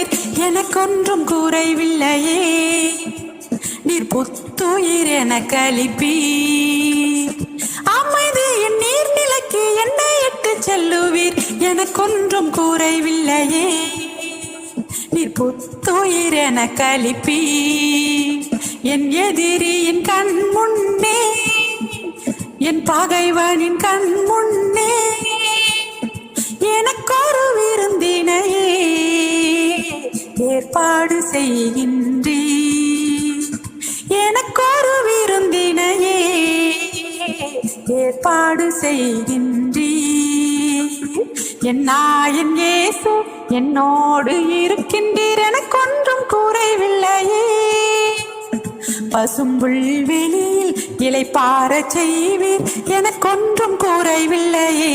செல்லுவீர், எனக்கொன்றும் குறைவில்லையே. நீர் புத்துயிர் எனக்கு அளிப்பீர், அமைதியின் நீர்நிலைக்கு என்னை இட்டு செல்லுவீர், எனக்கொன்றும் குறைவில்லையே. நீர் புத்துயிர் எனக்கு அளிப்பீர், என் எதிரியின் கண் முன்னே, என் பகைவனின் கண் முன்னே எனக்கொரு விருந்தினையே ஏற்பாடு செய்கின்றீர். எனக்கொரு விருந்தினையே ஏற்பாடு செய்கின்றீர். என் நாயன் இயேசு என்னோடு இருக்கின்றீர், எனக்கொன்றும் குறைவில்லையே. பசும்புல் வெளியில் இளைப்பாறச் செய்வீர், எனக்கொன்றும் குறைவில்லையே.